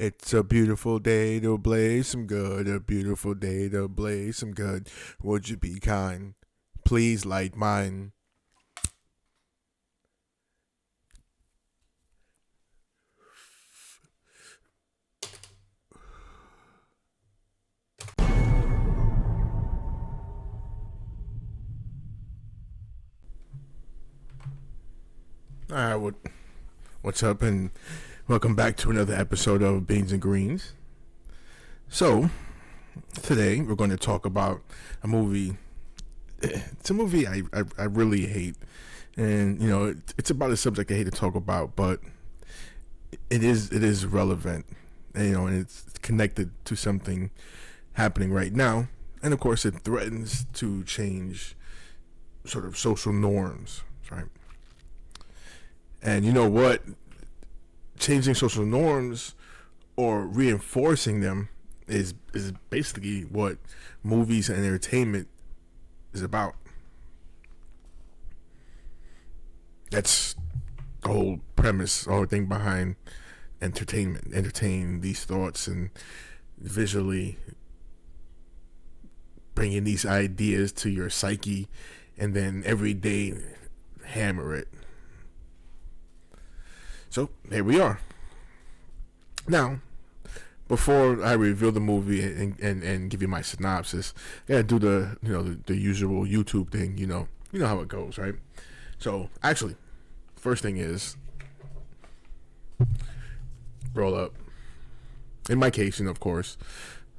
It's a beautiful day to blaze some good. A beautiful day to blaze some good. Would you be kind? Please light mine. All right, what's up, and welcome back to another episode of Beans and Greens. So, today we're going to talk about a movie. It's a movie I really hate, and it's about a subject I hate to talk about, but it is relevant, and it's connected to something happening right now, and of course it threatens to change sort of social norms, right? And you know what? Changing social norms or reinforcing them is basically what movies and entertainment is about. That's the whole premise, the whole thing behind entertainment. Entertain these thoughts and visually bringing these ideas to your psyche, and then every day hammer it. So here we are. Now, before I reveal the movie and give you my synopsis, I gotta do the usual YouTube thing. You know how it goes, right? So actually, first thing is roll up. In my case, of course,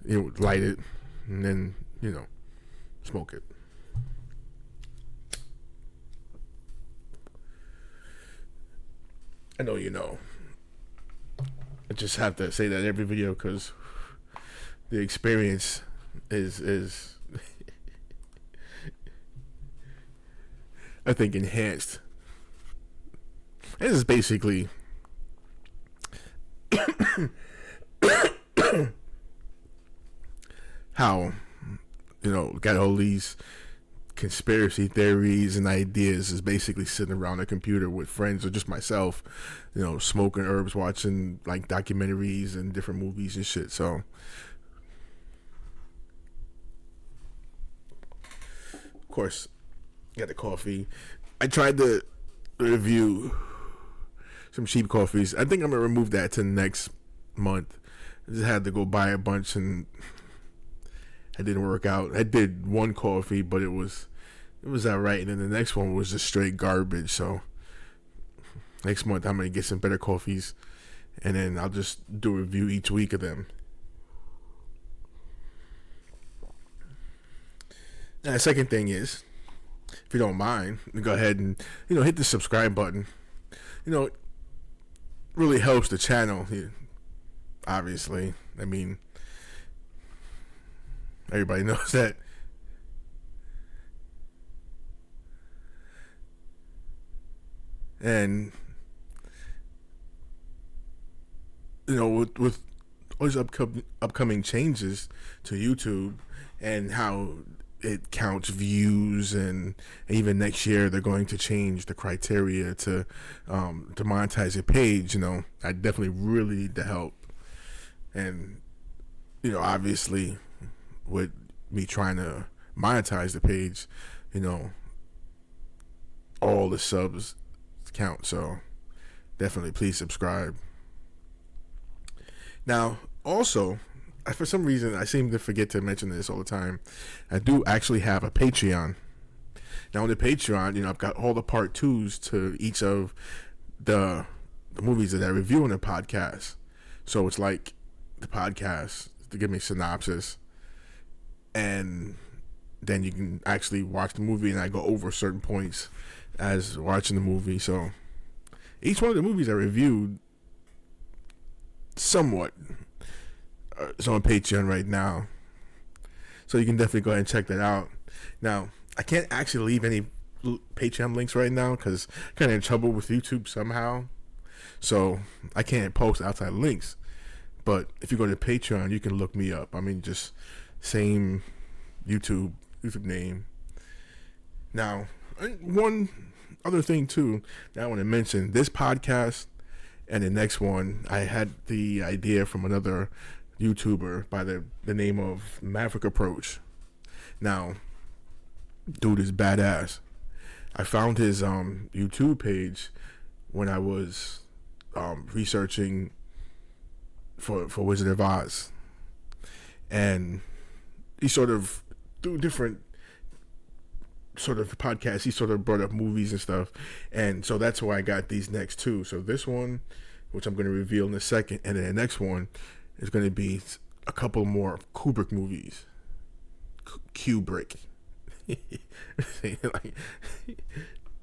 light it and then smoke it. I know you know. I just have to say that every video because the experience is I think enhanced. This is basically how got all these conspiracy theories and ideas is basically sitting around a computer with friends or just myself, smoking herbs, watching like documentaries and different movies and shit. So of course got the coffee. I tried to review some cheap coffees. I think I'm gonna remove that to next month. I just had to go buy a bunch and it didn't work out. I did one coffee, but it was alright, and then the next one was just straight garbage. So next month I'm gonna get some better coffees, and then I'll just do a review each week of them. Now, the second thing is, if you don't mind, go ahead and hit the subscribe button. It really helps the channel. Obviously, I mean, everybody knows that. And with all these upcoming changes to YouTube and how it counts views, and even next year they're going to change the criteria to monetize your page. I definitely really need the help. And obviously, with me trying to monetize the page, all the subs count. So definitely please subscribe. Now, also, for some reason I seem to forget to mention this all the time, I do actually have a Patreon. Now on the Patreon, I've got all the part 2s to each of the movies that I review in the podcast. So it's like the podcast to give me synopsis, and then you can actually watch the movie, and I go over certain points as watching the movie. So each one of the movies I reviewed somewhat is on Patreon right now, so you can definitely go ahead and check that out. Now, I can't actually leave any Patreon links right now because I'm kind of in trouble with YouTube somehow, so I can't post outside links. But if you go to Patreon, you can look me up. I mean, just same YouTube name. Now, one other thing too that I want to mention: this podcast And the next one, I had the idea from another YouTuber by the name of Maverick Approach. Now, dude is badass. I found his YouTube page when I was researching for Wizard of Oz, and he sort of through different sort of podcasts, he sort of brought up movies and stuff, and so that's why I got these next two. So this one, which I'm going to reveal in a second, and then the next one is going to be a couple more Kubrick movies. Kubrick.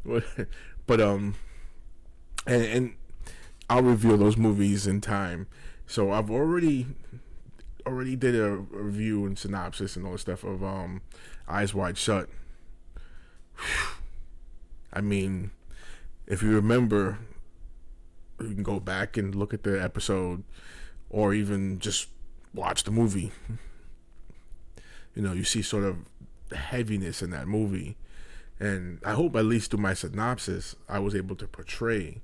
but and I'll reveal those movies in time. So I've already did a review and synopsis and all the stuff of Eyes Wide Shut. I mean, if you remember, you can go back and look at the episode, or even just watch the movie. You know, you see sort of the heaviness in that movie, and I hope at least through my synopsis I was able to portray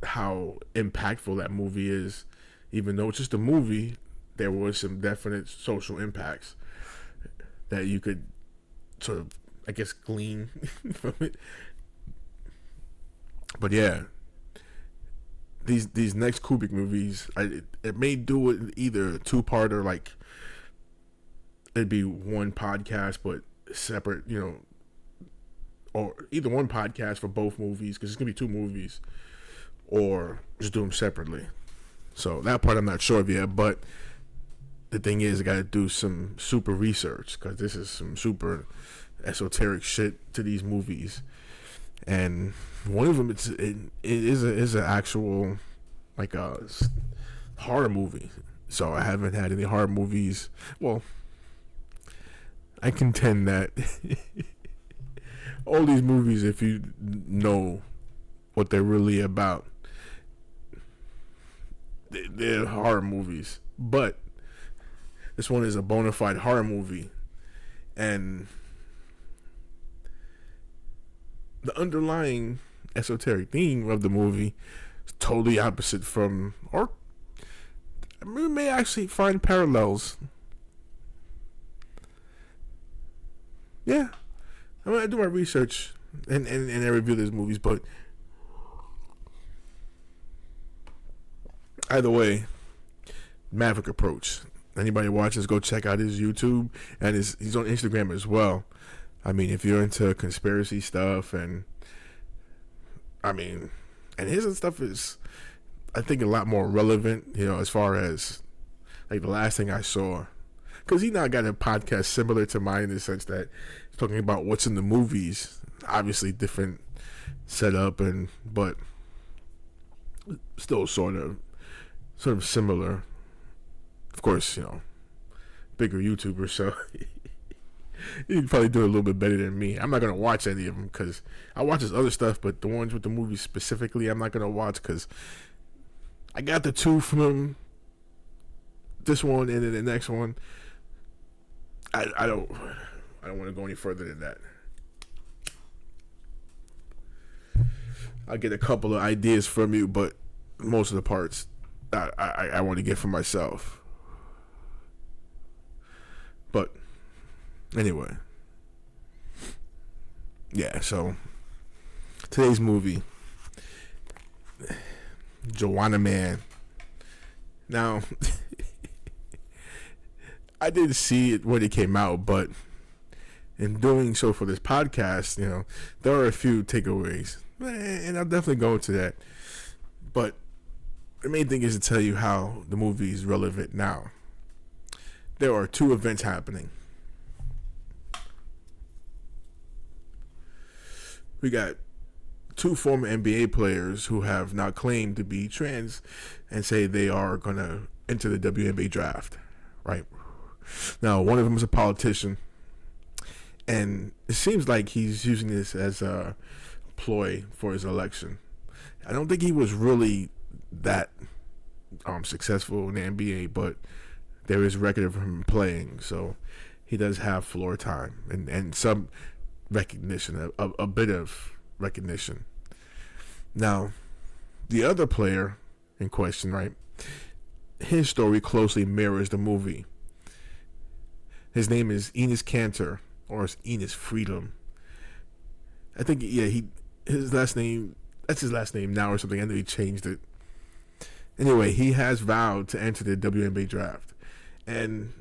how impactful that movie is. Even though it's just a movie, there was some definite social impacts that you could sort of, I guess, glean from it. But yeah, these next Kubrick movies, it may do it either two-parter, like it'd be one podcast but separate, you know, or either one podcast for both movies, because it's gonna be two movies, or just do them separately. So that part I'm not sure of yet, but the thing is, I got to do some super research, because this is some super esoteric shit to these movies. And one of them, it is an actual, like, a horror movie. So I haven't had any horror movies. Well, I contend that all these movies, if you know what they're really about, they're horror movies. But this one is a bona fide horror movie, and the underlying esoteric theme of the movie is totally opposite from, or we may actually find parallels. Yeah, I'm gonna do my research and I review these movies, but either way, Maverick Approach. Anybody watches, go check out his YouTube, and he's on Instagram as well. I mean, if you're into conspiracy stuff, and I mean, and his stuff is, I think, a lot more relevant, you know, as far as like the last thing I saw, because he now got a podcast similar to mine in the sense that he's talking about what's in the movies. Obviously, different setup, but still sort of similar. Of course, you know, bigger YouTuber, so he'd probably do a little bit better than me. I'm not gonna watch any of them because I watch his other stuff, but the ones with the movies specifically, I'm not gonna watch because I got the two from him. This one and then the next one. I don't want to go any further than that. I'll get a couple of ideas from you, but most of the parts I want to get for myself. But anyway, yeah, so today's movie, Juwanna Man. Now, I didn't see it when it came out, but in doing so for this podcast, you know, there are a few takeaways, and I'll definitely go into that. But the main thing is to tell you how the movie is relevant now. There are two events happening. We got two former NBA players who have now claimed to be trans and say they are going to enter the WNBA draft, right? Now, one of them is a politician, and it seems like he's using this as a ploy for his election. I don't think he was really that successful in the NBA, but there is record of him playing, so he does have floor time and some recognition, a bit of recognition. Now, The other player in question, right? His story closely mirrors the movie. His name is Enes Kanter, or it's Enes Freedom. I think, yeah, his last name, that's his last name now or something. I know he changed it. Anyway, he has vowed to enter the WNBA draft. And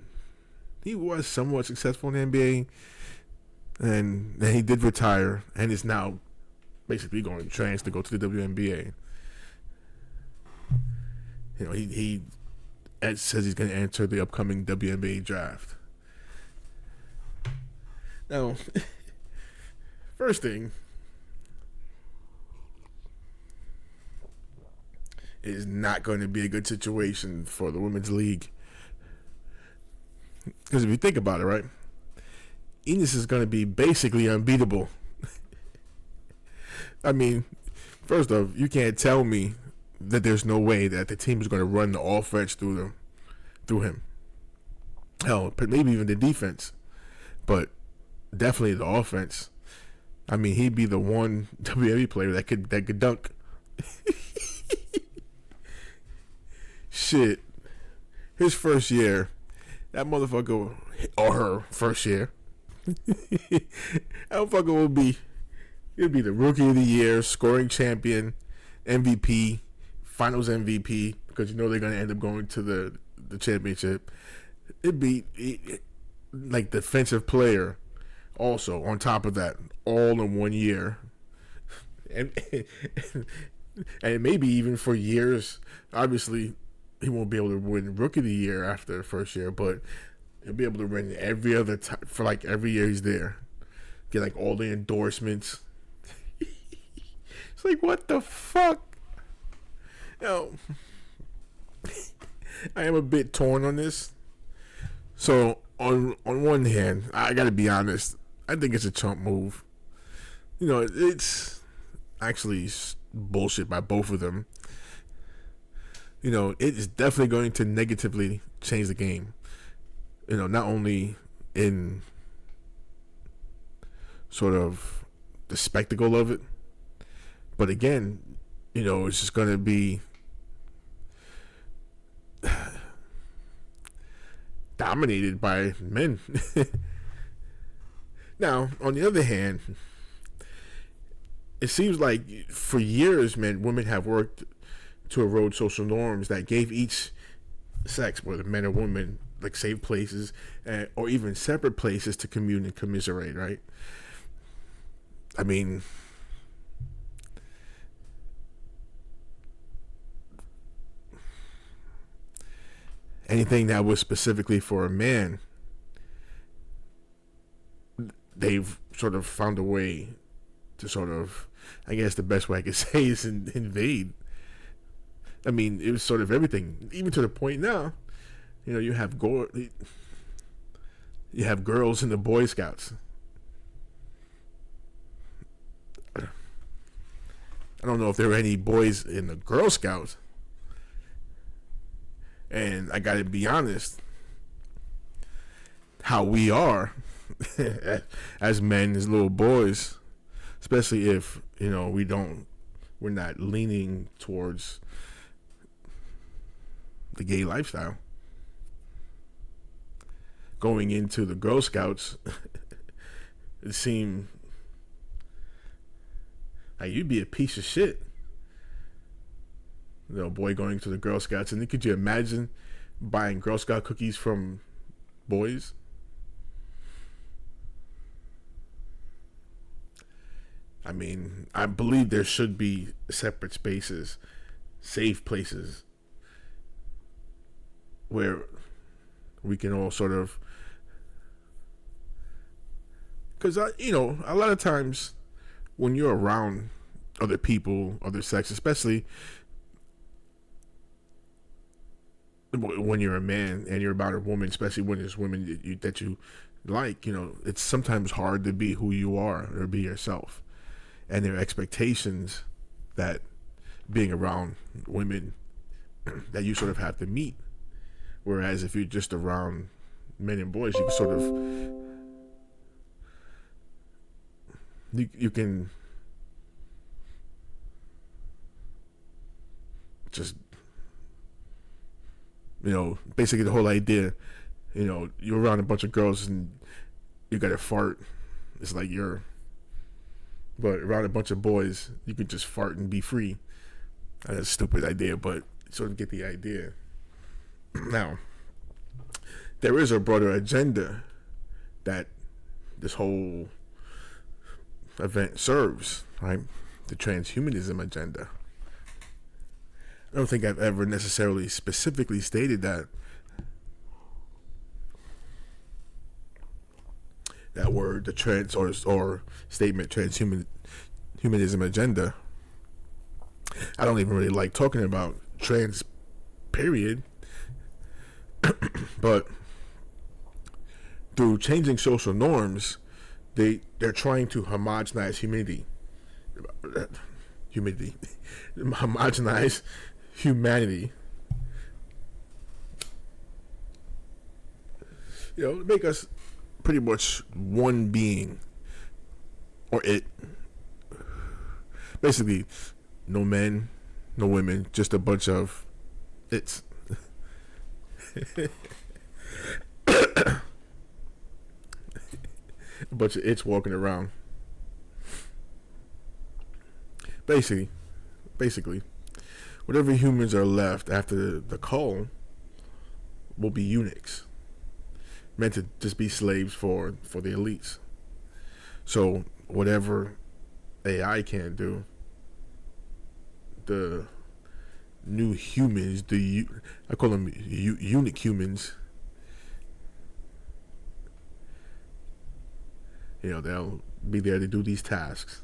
he was somewhat successful in the NBA. And then he did retire and is now basically going trans to go to the WNBA. You know, he says he's going to enter the upcoming WNBA draft. Now, first thing is not going to be a good situation for the women's league. Because if you think about it, right, Enes is going to be basically unbeatable. I mean, first off, you can't tell me that there's no way that the team is going to run the offense through him. Hell, maybe even the defense, but definitely the offense. I mean, he'd be the one WNBA player that could dunk. Shit, his first year, that motherfucker, or her first year, that motherfucker he'll be the rookie of the year, scoring champion, MVP, finals MVP, because you know they're going to end up going to the championship. It'd be like defensive player also on top of that, all in 1 year. And maybe even for years. Obviously, he won't be able to win rookie of the year after the first year, but he'll be able to win every other time for like every year he's there. Get like all the endorsements. It's like, what the fuck? You know, I am a bit torn on this. So on one hand, I gotta be honest, I think it's a chump move. You know, it's actually bullshit by both of them. You know, it is definitely going to negatively change the game. You know, not only in sort of the spectacle of it, but again, you know, it's just going to be dominated by men. Now, on the other hand, it seems like for years, women have worked to erode social norms that gave each sex, whether men or women, like safe places or even separate places to commune and commiserate, right? I mean, anything that was specifically for a man, they've sort of found a way to sort of, I guess the best way I could say is invade. I mean, it was sort of everything, even to the point now, you know, you have girls in the Boy Scouts. I don't know if there were any boys in the Girl Scouts. And I gotta be honest, how we are as men, as little boys, especially if, you know, we're not leaning towards the gay lifestyle. Going into the Girl Scouts, it seemed like you'd be a piece of shit. You know, boy going to the Girl Scouts. And then could you imagine buying Girl Scout cookies from boys? I mean, I believe there should be separate spaces, safe places, where we can all sort of, because you know, a lot of times when you're around other people, other sex, especially when you're a man and you're about a woman, especially when there's women that you like, you know, it's sometimes hard to be who you are or be yourself, and there are expectations that being around women that you sort of have to meet. Whereas if you're just around men and boys, you can sort of you can just, basically the whole idea, you're around a bunch of girls and you got to fart. It's like but around a bunch of boys, you can just fart and be free. That's a stupid idea, but you sort of get the idea. Now, there is a broader agenda that this whole event serves, right? The transhumanism agenda. I don't think I've ever necessarily specifically stated that word, the trans or statement, transhumanism agenda. I don't even really like talking about trans, period. But through changing social norms, they're trying to homogenize homogenize humanity. Make us pretty much one being, or it. Basically, no men, no women, just a bunch of it's. A bunch of it's walking around. Basically, whatever humans are left after the cull will be eunuchs, meant to just be slaves for the elites. So whatever AI can't do, the new humans, I call them eunuch humans, they'll be there to do these tasks,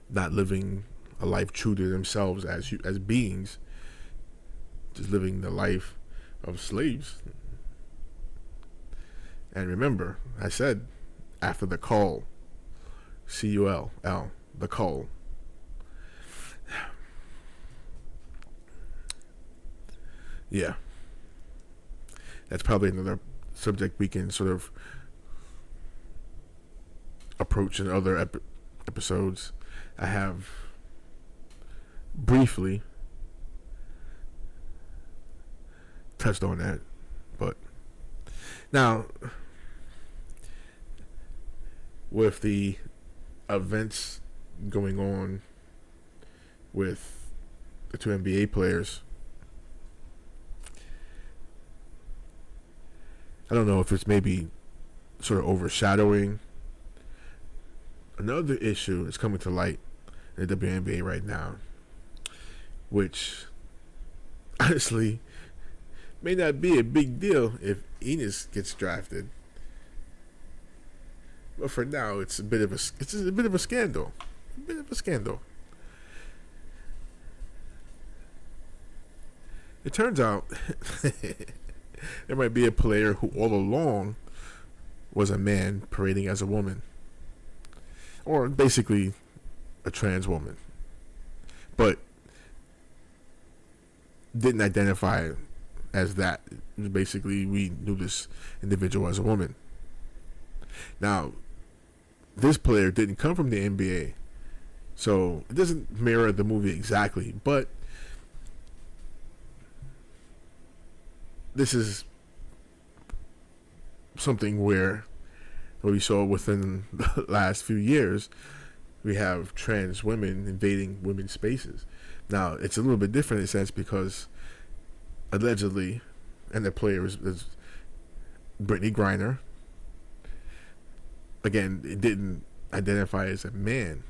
not living a life true to themselves as beings, just living the life of slaves. And remember, I said after the cull, CULL, the cull. Yeah, that's probably another subject we can sort of approach in other episodes. I have briefly touched on that, but now with the events going on with the two NBA players, I don't know if it's maybe sort of overshadowing another issue that's coming to light in the WNBA right now, which honestly may not be a big deal if Enos gets drafted, but for now it's a bit of a scandal. It turns out there might be a player who all along was a man parading as a woman, or basically a trans woman, but didn't identify as that. Basically, we knew this individual as a woman. Now, this player didn't come from the NBA, so it doesn't mirror the movie exactly, but this is something where we saw within the last few years, we have trans women invading women's spaces. Now, it's a little bit different in a sense because allegedly, and the player is Brittany Griner. Again, it didn't identify as a man,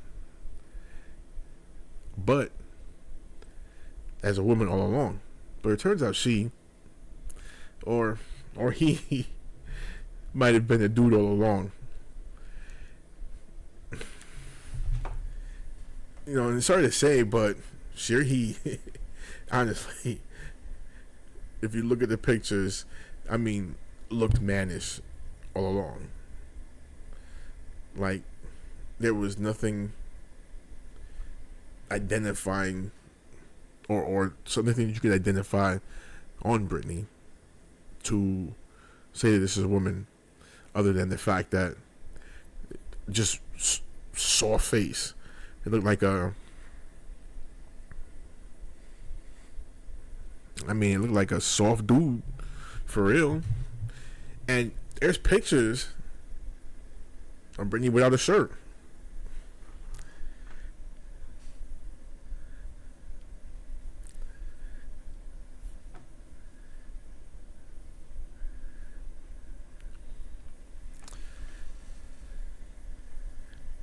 but as a woman all along. But it turns out she, or he, might have been a dude all along. And it's sorry to say, but sure he, honestly, if you look at the pictures, looked mannish all along. Like, there was nothing identifying or something that you could identify on Brittany to say that this is a woman, other than the fact that just saw face. It looked like I mean, it looked like a soft dude for real. And there's pictures of Britney without a shirt.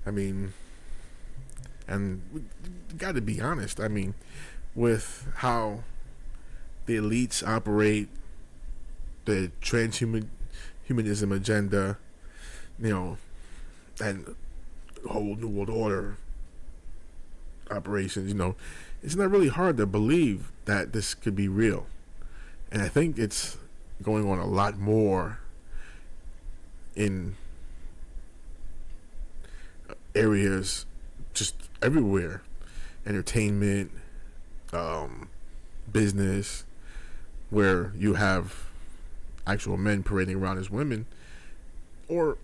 I mean, and we got to be honest. I mean, with how the elites operate, the transhumanism agenda, you know, and whole New World Order operations, you know, it's not really hard to believe that this could be real. And I think it's going on a lot more in areas just everywhere, entertainment, business, where you have actual men parading around as women, or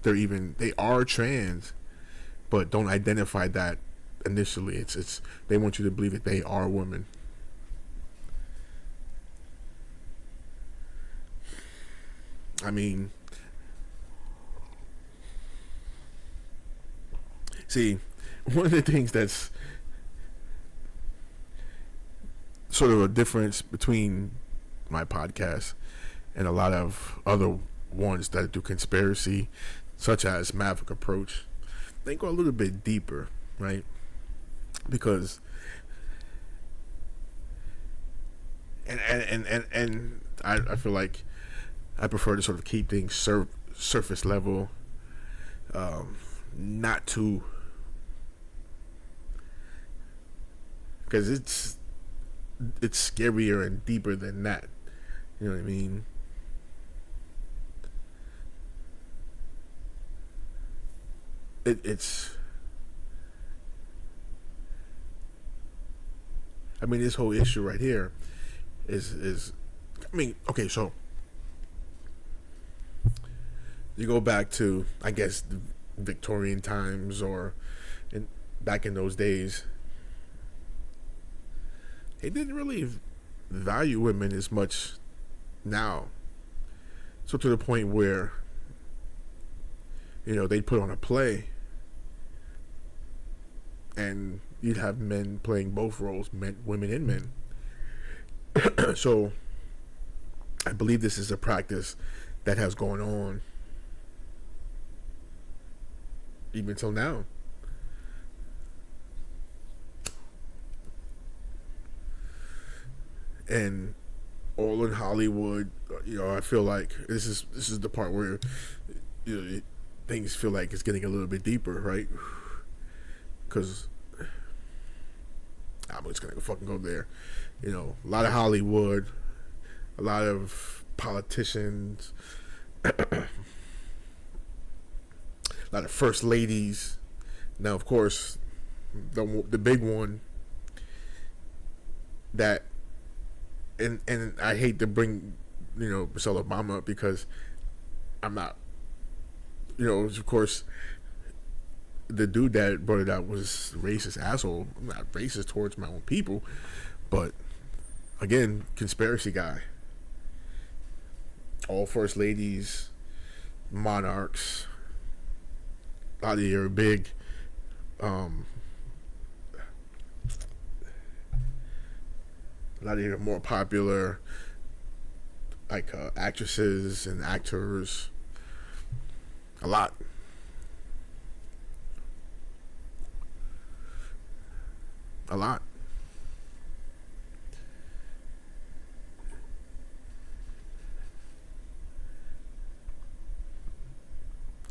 they are trans but don't identify that initially. It's they want you to believe that they are women. I mean, see, one of the things that's sort of a difference between my podcast and a lot of other ones that do conspiracy, such as Maverick Approach, they go a little bit deeper, right? Because and I feel like I prefer to sort of keep things surface level, not too, because it's scarier and deeper than that. You know what I mean? It's. I mean, this whole issue right here is. I mean, okay, so you go back to, I guess, the Victorian times, or back in those days, they didn't really value women as much now. So to the point where, you know, they'd put on a play and you'd have men playing both roles, men, women, and men. So I believe this is a practice that has gone on even till now. And all in Hollywood, you know, I feel like this is the part where, you know, things feel like it's getting a little bit deeper, right? Because I'm just gonna fucking go there. You know, a lot of Hollywood, a lot of politicians, a lot of first ladies. Now, of course, the big one that, and I hate to bring, you know, Michelle Obama up, because I'm not, you know, of course, the dude that brought it out was racist asshole. I'm not racist towards my own people, but again, conspiracy guy. All first ladies, monarchs, a lot of your big, a lot of your more popular, like, actresses and actors, a lot. A lot.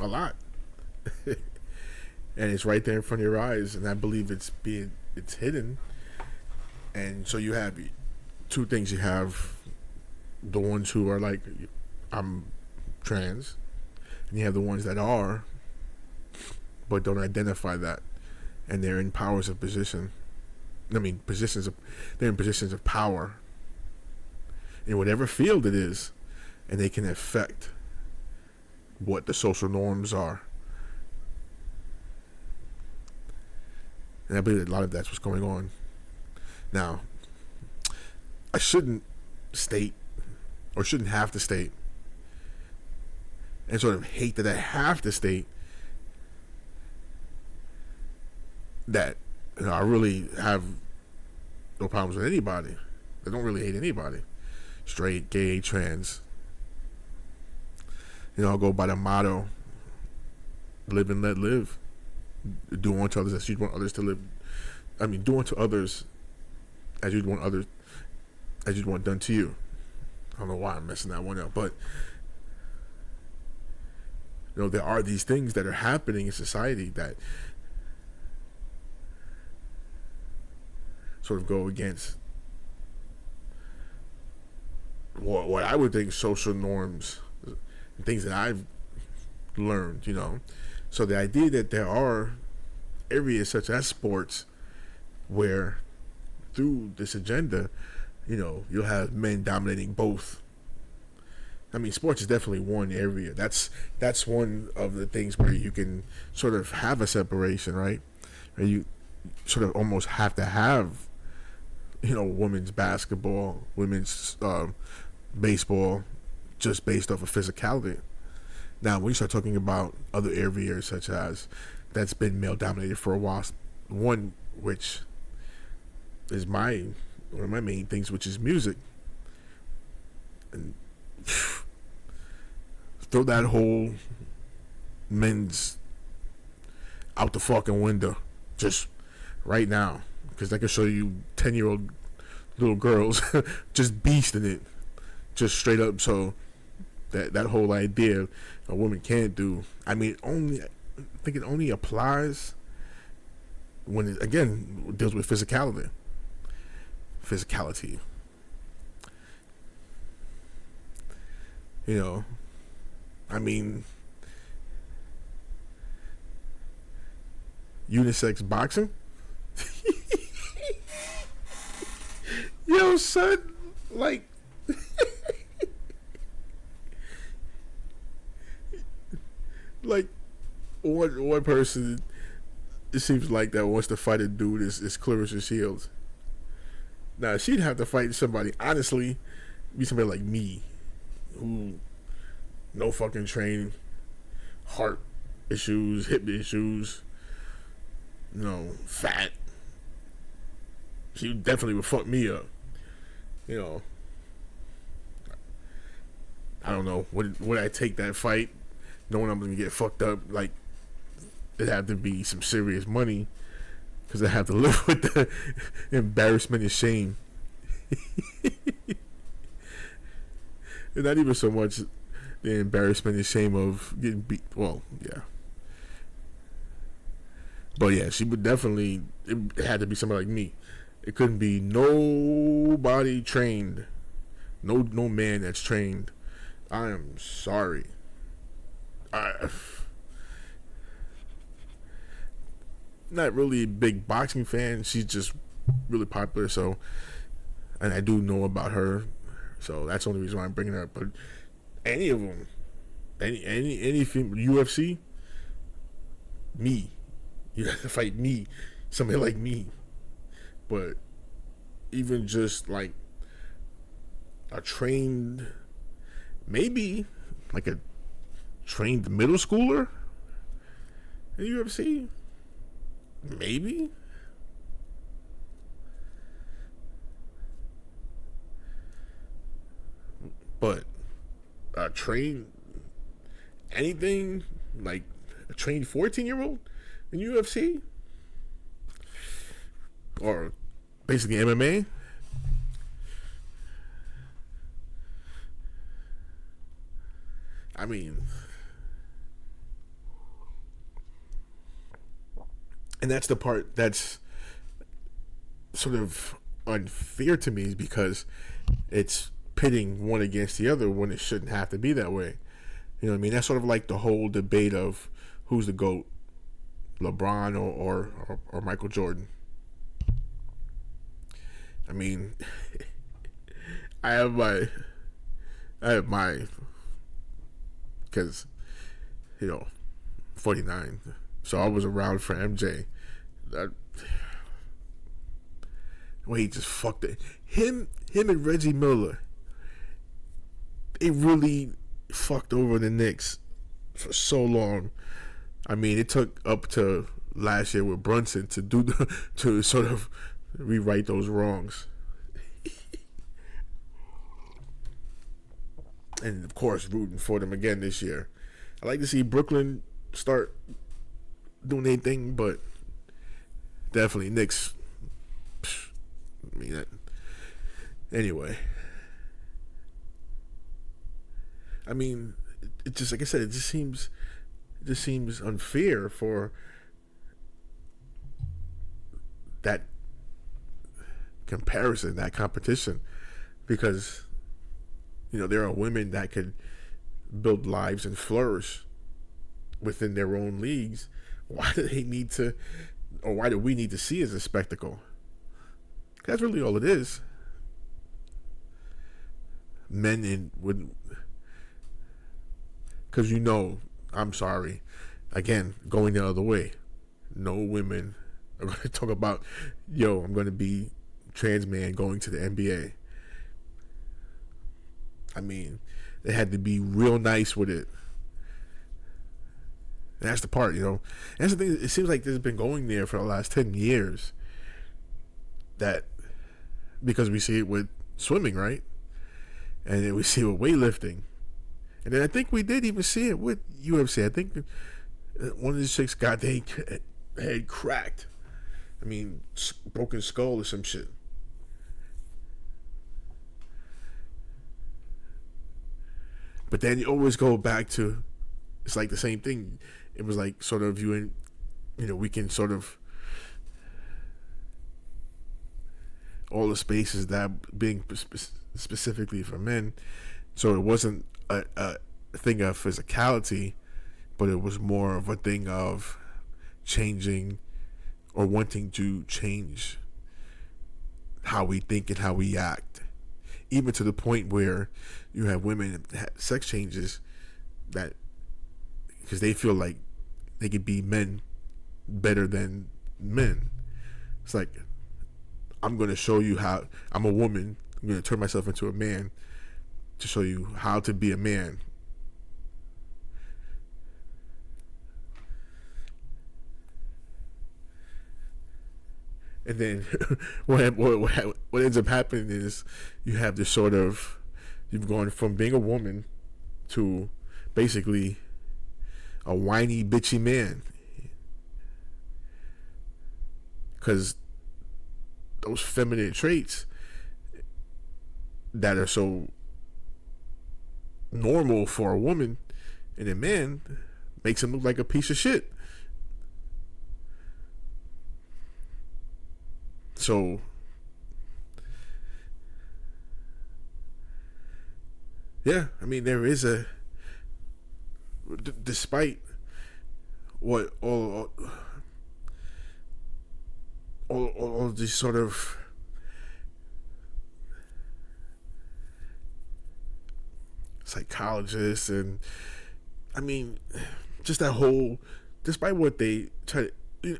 A lot. And it's right there in front of your eyes, and I believe it's hidden. And so you have two things. You have the ones who are like, I'm trans, and you have the ones that are but don't identify that, and they're in powers of position. I mean, they're in positions of power in whatever field it is, and they can affect what the social norms are. And I believe that a lot of that's what's going on now. I shouldn't state or shouldn't have to state, and sort of hate that I have to state that I really have no problems with anybody. I don't really hate anybody, straight, gay, trans. I'll go by the motto: live and let live. Do unto others as you'd want others to live. I mean, do unto others as you'd want done to you. I don't know why I'm messing that one up, but there are these things that are happening in society that sort of go against what I would think social norms, things that I've learned. So the idea that there are areas such as sports where through this agenda, you'll have men dominating both. I mean, sports is definitely one area. That's one of the things where you can sort of have a separation, right? Where you sort of almost have to have, women's basketball, women's baseball, just based off of physicality. Now, when you start talking about other areas such as that's been male dominated for a while, one which is one of my main things, which is music, and throw that whole men's out the fucking window just right now, because I can show you 10-year-old little girls just beasting it, just straight up. So that whole idea a woman can't do, I mean, I think it only applies when it, again, deals with physicality. I mean, unisex boxing. Yo, son, like, like one person, it seems like that wants to fight a dude is Clarissa Shields. Now she'd have to fight somebody, honestly, be somebody like me, who no fucking training, heart issues, hip issues, fat. She definitely would fuck me up. I don't know. Would I take that fight knowing I'm gonna get fucked up? Like, it'd have to be some serious money, because I have to live with the embarrassment and shame. And not even so much the embarrassment and shame of getting beat. Well, yeah. But yeah, she would definitely, it had to be somebody like me. It couldn't be nobody trained. No man that's trained. I am sorry. Not really a big boxing fan. She's just really popular, so, and I do know about her, so that's the only reason why I'm bringing her up. But any of them, any UFC, me, you have to fight me, somebody like me. But even just like a trained, maybe like a trained middle schooler in UFC, maybe. But a trained anything like a trained 14-year-old in UFC, or basically MMA. I mean, and that's the part that's sort of unfair to me, is because it's pitting one against the other when it shouldn't have to be that way. You know what I mean? That's sort of like the whole debate of who's the GOAT, LeBron or Michael Jordan. I mean, I have my, because, 49. So I was around for MJ. Well, he just fucked it. Him and Reggie Miller, they really fucked over the Knicks for so long. I mean, it took up to last year with Brunson to to sort of rewrite those wrongs. And of course, rooting for them again this year. I like to see Brooklyn start doing their thing, but definitely Knicks. I mean, anyway. I mean, it just like I said, it just seems unfair for that comparison, that competition, because there are women that could build lives and flourish within their own leagues. Why do they need to, or why do we need to see it as a spectacle? That's really all it is. Men in would, because I'm sorry, again, going the other way. No women are going to talk about, I'm going to be trans man going to the NBA. I mean, they had to be real nice with it. And that's the part, That's the thing. It seems like this has been going there for the last 10 years. That, because we see it with swimming, right? And then we see it with weightlifting. And then I think we did even see it with UFC. I think one of the chicks got their head cracked. I mean, broken skull or some shit. But then you always go back to, it's like the same thing. It was like sort of we can sort of, all the spaces that being specifically for men. So it wasn't a thing of physicality, but it was more of a thing of changing or wanting to change how we think and how we act. Even to the point where you have women that sex changes that because they feel like they could be men better than men. It's like, I'm going to show you how I'm a woman. I'm going to turn myself into a man to show you how to be a man. And then what ends up happening is you have this sort of, you've gone from being a woman to basically a whiny, bitchy man. Because those feminine traits that are so normal for a woman and a man makes him look like a piece of shit. So yeah, I mean, there is despite what all these sort of psychologists and I mean just that whole, despite what they try to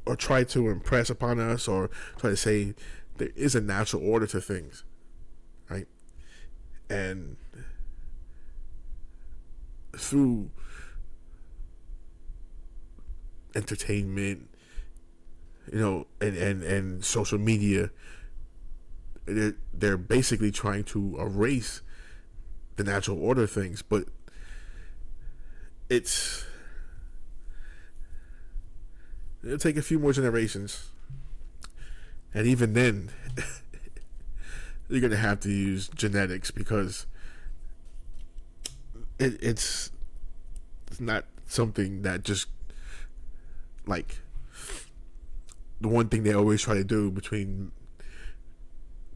or try to impress upon us or try to say, there is a natural order to things, right? And through entertainment, and social media, they're basically trying to erase the natural order of things, but it'll take a few more generations, and even then you're gonna have to use genetics because it's not something that just, like, the one thing they always try to do between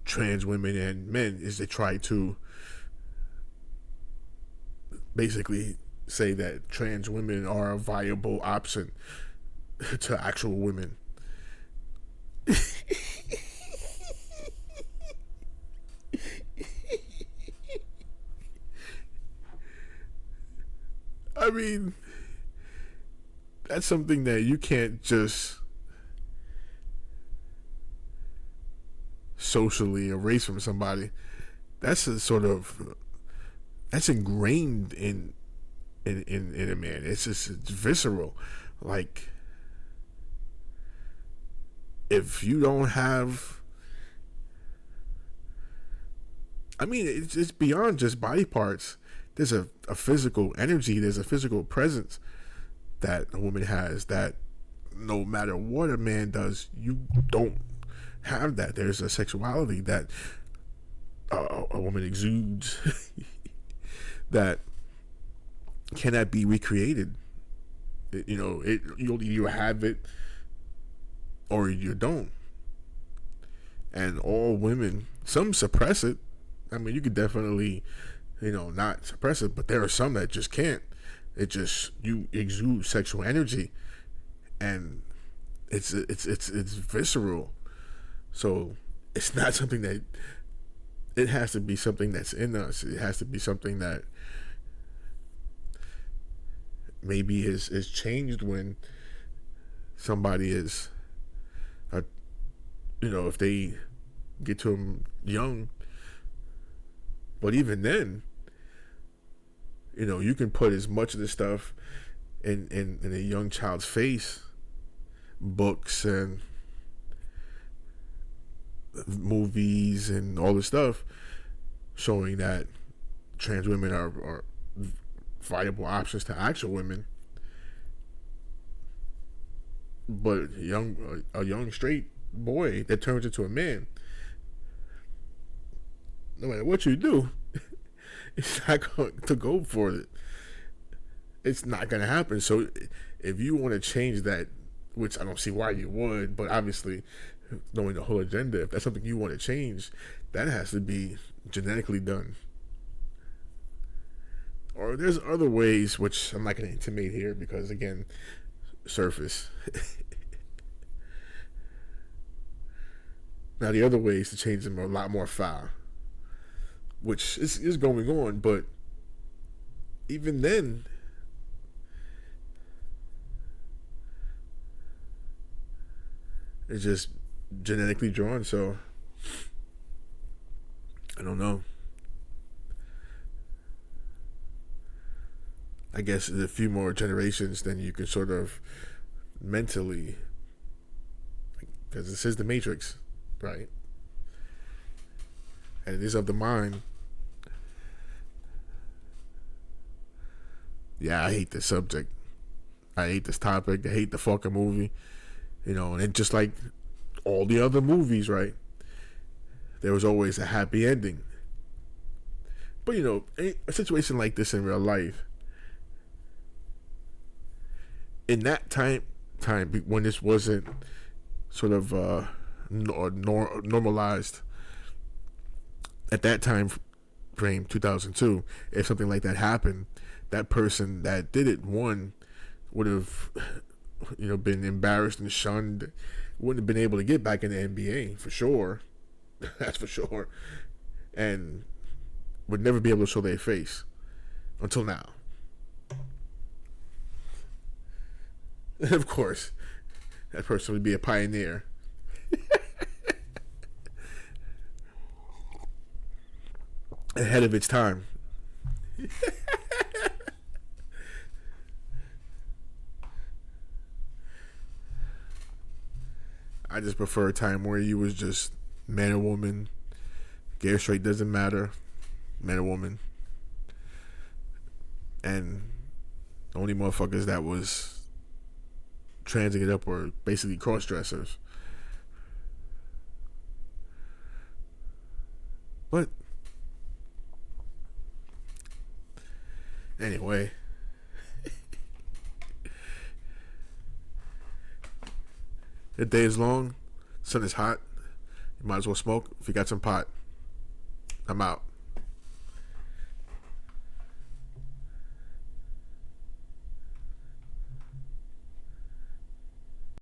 trans women and men is they try to basically say that trans women are a viable option to actual women. I mean, that's something that you can't just socially erased from somebody, that's a sort of that's ingrained in a man. It's visceral. Like, if you don't have, I mean, it's beyond just body parts. There's a physical energy. There's a physical presence that a woman has that no matter what a man does, you don't have that. There's a sexuality that a woman exudes that cannot be recreated. You have it or you don't. And all women, some suppress it. I mean, you could definitely, not suppress it, but there are some that just can't. It just, you exude sexual energy, and it's visceral. So it's not something that, it has to be something that's in us. It has to be something that maybe is changed when somebody is, if they get to them young. But even then, you can put as much of this stuff in a young child's face, books and movies and all this stuff, showing that trans women are viable options to actual women. But a young straight boy that turns into a man, no matter what you do, it's not going to go for it. It's not going to happen. So if you want to change that, which I don't see why you would, but obviously, knowing the whole agenda, if that's something you want to change, that has to be genetically done. Or there's other ways, which I'm not going to intimate here because, again, surface. Now, the other ways to change them are a lot more foul, which is going on, but even then, it's just genetically drawn. So I don't know. I guess in a few more generations, then you can sort of mentally, because this is the Matrix, right? And it is of the mind. Yeah, I hate this subject. I hate this topic. I hate the fucking movie. And it just like all the other movies, right? There was always a happy ending. But a situation like this in real life, in that time when this wasn't sort of normalized, at that time frame, 2002, if something like that happened, that person that did it, one, would have been embarrassed and shunned, wouldn't have been able to get back in the NBA for sure. That's for sure. And would never be able to show their face until now. And of course, that person would be a pioneer. Ahead of its time. I just prefer a time where you was just man or woman, gay or straight, doesn't matter, man or woman, and the only motherfuckers that was transing it up were basically cross-dressers. But anyway, the day is long, sun is hot, you might as well smoke if you got some pot. I'm out.